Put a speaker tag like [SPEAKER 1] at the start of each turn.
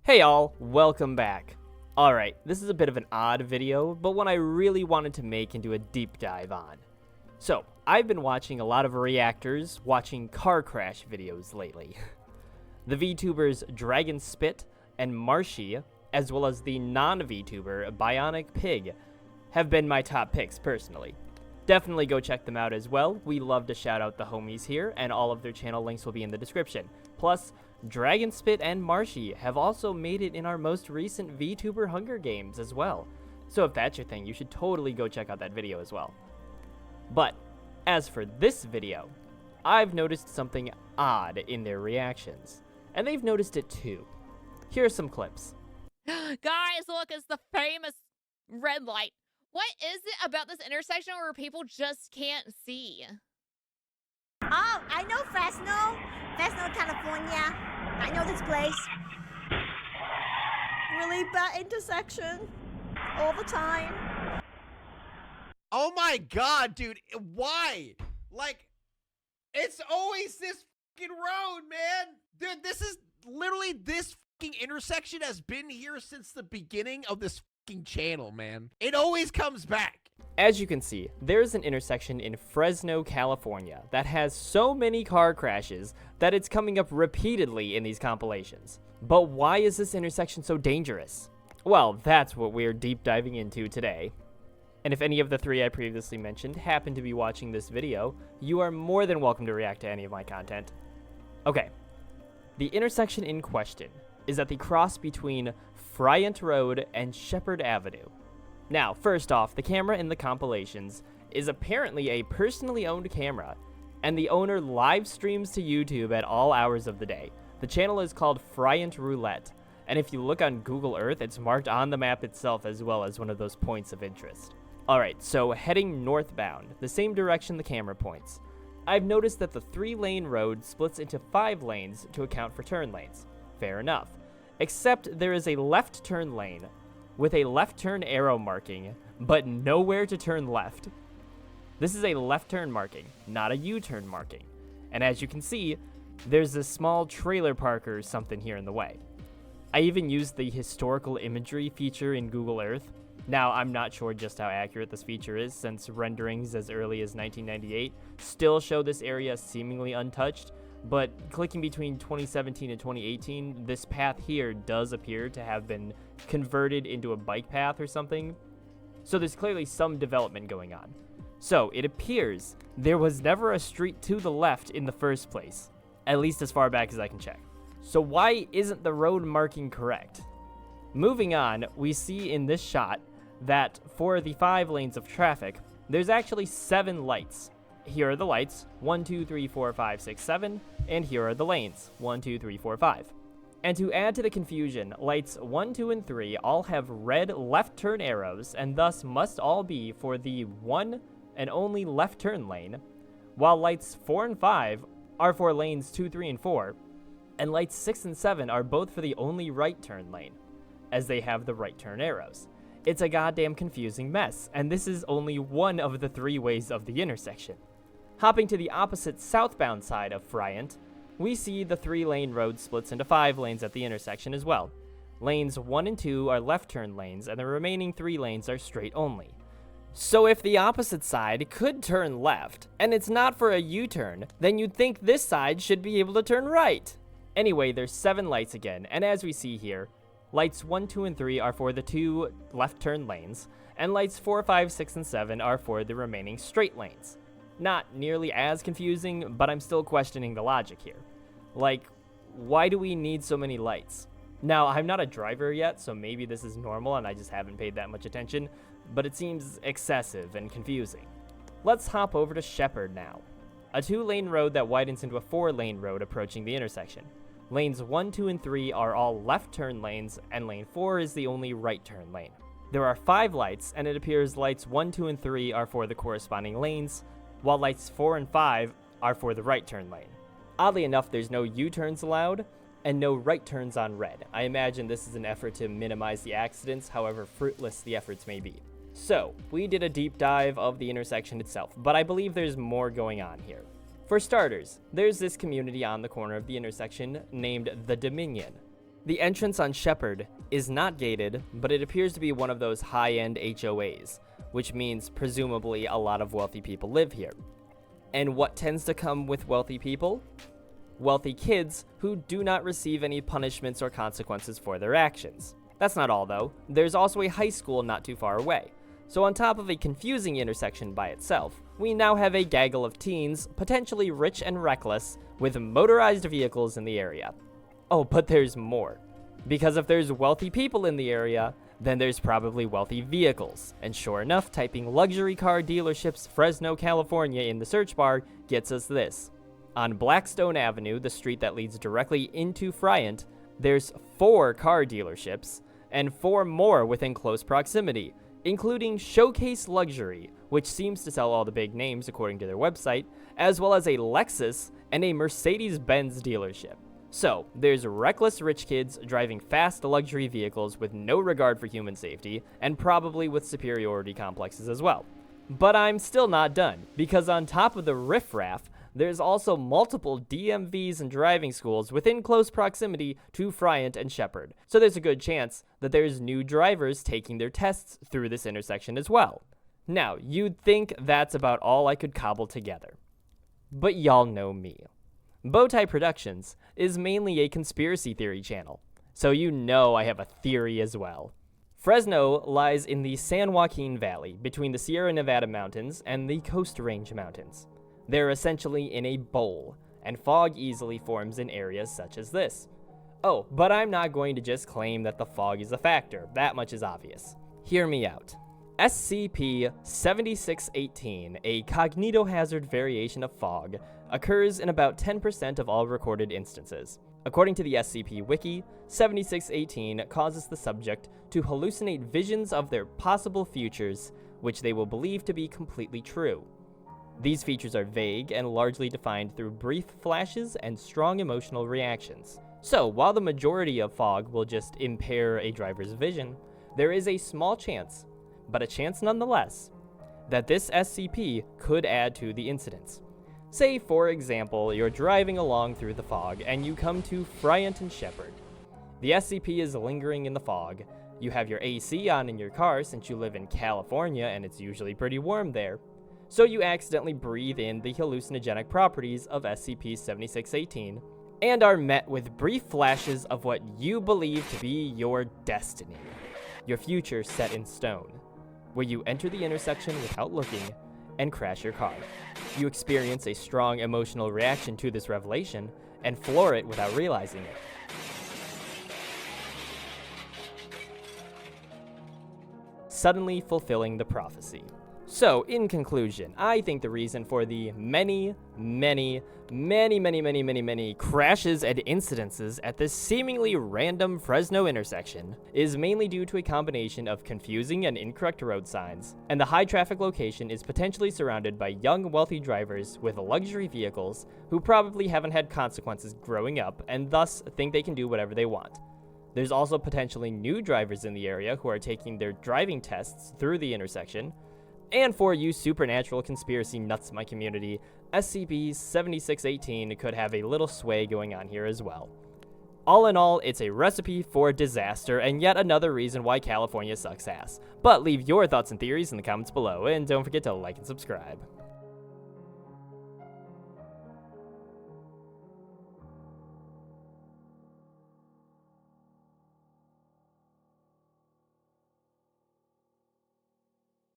[SPEAKER 1] Hey all, welcome back. Alright, this is a bit of an odd video, but one I really wanted to make and do a deep dive on. So, I've been watching a lot of reactors watching car crash videos lately. The VTubers DragonSpit and Marshie, as well as the non-VTuber BionicPig, have been my top picks personally. Definitely go check them out as well. We love to shout out the homies here, and all of their channel links will be in the description. Plus, DragonSpit and Marshie have also made it in our most recent VTuber Hunger Games as well. So if that's your thing, you should totally go check out that video as well. But, as for this video, I've noticed something odd in their reactions. And they've noticed it too. Here are some clips.
[SPEAKER 2] Guys, look, it's the famous red light. What is it about this intersection where people just can't see?
[SPEAKER 3] Oh, I know Fresno, California. I know this place. Really bad intersection. All the time.
[SPEAKER 4] Oh my god, dude. Why? Like, it's always this fucking road, man. Dude, this is literally this fucking intersection has been here since the beginning of this fucking channel, man. It always comes back.
[SPEAKER 1] As you can see, there's an intersection in Fresno, California that has so many car crashes that it's coming up repeatedly in these compilations. But why is this intersection so dangerous? Well, that's what we're deep diving into today. And if any of the three I previously mentioned happen to be watching this video, you are more than welcome to react to any of my content. Okay, the intersection in question is at the cross between Friant Road and Shepherd Avenue. Now, first off, the camera in the compilations is apparently a personally owned camera, and the owner live streams to YouTube at all hours of the day. The channel is called Friant Roulette, and if you look on Google Earth, it's marked on the map itself as well as one of those points of interest. Alright, so heading northbound, the same direction the camera points, I've noticed that the 3-lane road splits into 5 lanes to account for turn lanes. Fair enough. Except there is a left turn lane with a left turn arrow marking, but nowhere to turn left. This is a left turn marking, not a U-turn marking. And as you can see, there's a small trailer park or something here in the way. I even used the historical imagery feature in Google Earth. Now, I'm not sure just how accurate this feature is, since renderings as early as 1998 still show this area seemingly untouched, but clicking between 2017 and 2018, this path here does appear to have been converted into a bike path or something. So there's clearly some development going on. So it appears there was never a street to the left in the first place, at least as far back as I can check. So why isn't the road marking correct? Moving on, we see in this shot that for the 5 lanes of traffic, there's actually 7 lights. Here are the lights, 1, 2, 3, 4, 5, 6, 7, and here are the lanes, 1, 2, 3, 4, 5. And to add to the confusion, lights 1, 2, and 3 all have red left turn arrows and thus must all be for the one and only left turn lane, while lights 4 and 5 are for lanes 2, 3, and 4, and lights 6 and 7 are both for the only right turn lane, as they have the right turn arrows. It's a goddamn confusing mess, and this is only one of the 3 ways of the intersection. Hopping to the opposite southbound side of Friant, we see the 3-lane road splits into 5 lanes at the intersection as well. Lanes 1 and 2 are left turn lanes, and the remaining 3 lanes are straight only. So if the opposite side could turn left, and it's not for a U-turn, then you'd think this side should be able to turn right. Anyway, there's 7 lights again, and as we see here, lights 1, 2, and 3 are for the 2 left turn lanes, and lights 4, 5, 6, and 7 are for the remaining straight lanes. Not nearly as confusing, but I'm still questioning the logic here. Like, why do we need so many lights? Now, I'm not a driver yet, so maybe this is normal and I just haven't paid that much attention, but it seems excessive and confusing. Let's hop over to Shepherd now. A 2-lane road that widens into a 4-lane road approaching the intersection. Lanes 1, 2, and 3 are all left turn lanes, and lane 4 is the only right turn lane. There are 5 lights, and it appears lights 1, 2, and 3 are for the corresponding lanes, while lights 4 and 5 are for the right turn lane. Oddly enough, there's no U-turns allowed, and no right turns on red. I imagine this is an effort to minimize the accidents, however fruitless the efforts may be. So, we did a deep dive of the intersection itself, but I believe there's more going on here. For starters, there's this community on the corner of the intersection named the Dominion. The entrance on Shepherd is not gated, but it appears to be one of those high-end HOAs, which means presumably a lot of wealthy people live here. And what tends to come with wealthy people? Wealthy kids who do not receive any punishments or consequences for their actions. That's not all though, there's also a high school not too far away. So on top of a confusing intersection by itself, we now have a gaggle of teens, potentially rich and reckless, with motorized vehicles in the area. Oh, but there's more. Because if there's wealthy people in the area, then there's probably wealthy vehicles. And sure enough, typing luxury car dealerships Fresno, California in the search bar gets us this. On Blackstone Avenue, the street that leads directly into Friant, there's 4 car dealerships, and 4 more within close proximity, including Showcase Luxury, which seems to sell all the big names according to their website, as well as a Lexus and a Mercedes-Benz dealership. So, there's reckless rich kids driving fast luxury vehicles with no regard for human safety, and probably with superiority complexes as well. But I'm still not done, because on top of the riffraff, there's also multiple DMVs and driving schools within close proximity to Friant and Shepherd, so there's a good chance that there's new drivers taking their tests through this intersection as well. Now, you'd think that's about all I could cobble together. But y'all know me. Bowtie Productions is mainly a conspiracy theory channel, so you know I have a theory as well. Fresno lies in the San Joaquin Valley between the Sierra Nevada mountains and the Coast Range mountains. They're essentially in a bowl, and fog easily forms in areas such as this. Oh, but I'm not going to just claim that the fog is a factor, that much is obvious. Hear me out. SCP-7618, a cognitohazard variation of fog, occurs in about 10% of all recorded instances. According to the SCP Wiki, 7618 causes the subject to hallucinate visions of their possible futures, which they will believe to be completely true. These features are vague and largely defined through brief flashes and strong emotional reactions. So, while the majority of fog will just impair a driver's vision, there is a small chance, but a chance nonetheless, that this SCP could add to the incidents. Say, for example, you're driving along through the fog and you come to Friant and Shepherd. The SCP is lingering in the fog. You have your AC on in your car since you live in California and it's usually pretty warm there. So you accidentally breathe in the hallucinogenic properties of SCP-7618 and are met with brief flashes of what you believe to be your destiny, your future set in stone, where you enter the intersection without looking and crash your car. You experience a strong emotional reaction to this revelation and floor it without realizing it. Suddenly fulfilling the prophecy. So, in conclusion, I think the reason for the many crashes and incidences at this seemingly random Fresno intersection is mainly due to a combination of confusing and incorrect road signs, and the high traffic location is potentially surrounded by young, wealthy drivers with luxury vehicles who probably haven't had consequences growing up and thus think they can do whatever they want. There's also potentially new drivers in the area who are taking their driving tests through the intersection. And for you supernatural conspiracy nuts in my community, SCP-7618 could have a little sway going on here as well. All in all, it's a recipe for disaster and yet another reason why California sucks ass. But leave your thoughts and theories in the comments below, and don't forget to like and subscribe.